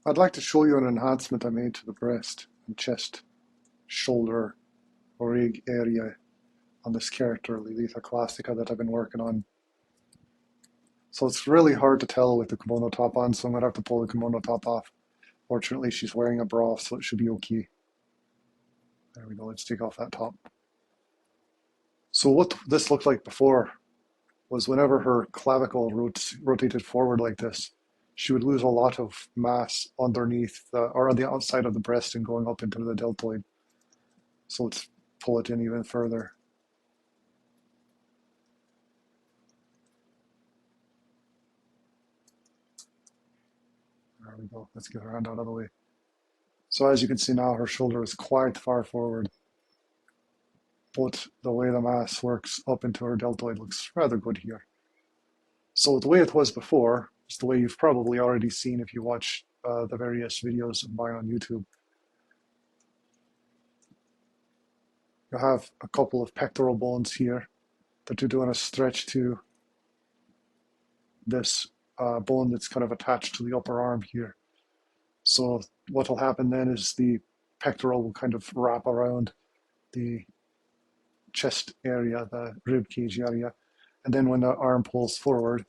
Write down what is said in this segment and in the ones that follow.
I'd like to show you an enhancement I made to the breast and chest, shoulder, rig area on this character, Lilithe Classica, that I've been working on. So it's really hard to tell with the kimono top on, so I'm going to have to pull the kimono top off. Fortunately, she's wearing a bra, so it should be okay. There we go, let's take off that top. So what this looked like before was whenever her clavicle rotated forward like this, she would lose a lot of mass underneath or on the outside of the breast and going up into the deltoid. So let's pull it in even further. There we go. Let's get her hand out of the way. So as you can see now, her shoulder is quite far forward, but the way the mass works up into her deltoid looks rather good here. So the way it was before is the way you've probably already seen if you watch the various videos of mine on YouTube. You have a couple of pectoral bones here that you're doing a stretch to this bone that's kind of attached to the upper arm here. So what will happen then is the pectoral will kind of wrap around the chest area, the rib cage area, and then when the arm pulls forward,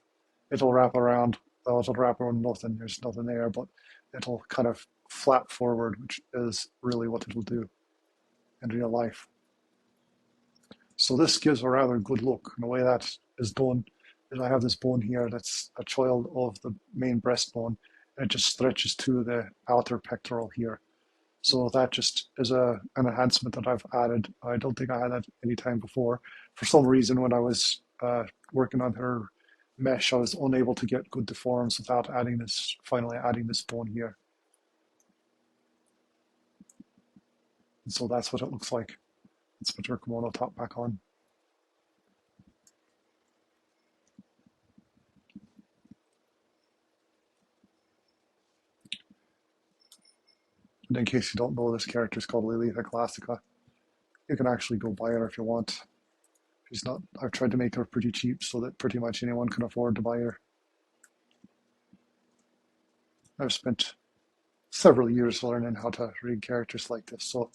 it'll wrap around. Well, it'll wrap around nothing. There's nothing there, but it'll kind of flap forward, which is really what it'll do in real life. So this gives a rather good look. And the way that is done is I have this bone here that's a child of the main breastbone, and it just stretches to the outer pectoral here. So that just is an enhancement that I've added. I don't think I had that any time before. For some reason, when I was working on her mesh, I was unable to get good deforms without adding this, finally adding this bone here. And so that's what it looks like. Let's put her kimono top back on. And in case you don't know, this character is called Lilithe Classica. You can actually go buy her if you want. She's not. I've tried to make her pretty cheap so that pretty much anyone can afford to buy her. I've spent several years learning how to rig characters like this. So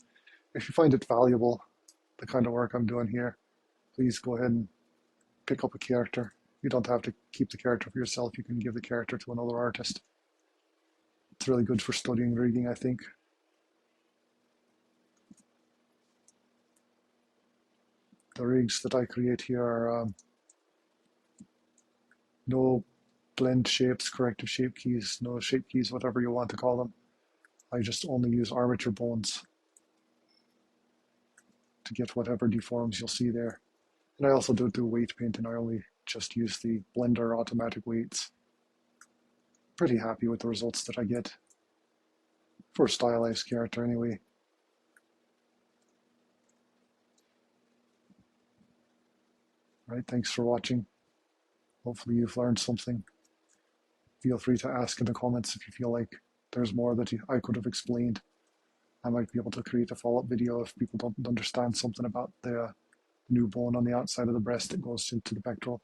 if you find it valuable, the kind of work I'm doing here, please go ahead and pick up a character. You don't have to keep the character for yourself. You can give the character to another artist. It's really good for studying rigging, I think. The rigs that I create here are no blend shapes, corrective shape keys, no shape keys, whatever you want to call them. I just only use armature bones to get whatever deforms you'll see there. And I also don't do weight painting. I only just use the Blender automatic weights. Pretty happy with the results that I get for a stylized character anyway. Right, thanks for watching. Hopefully you've learned something. Feel free to ask in the comments if you feel like there's more that I could have explained. I might be able to create a follow-up video if people don't understand something about the new bone on the outside of the breast that goes into the pectoral.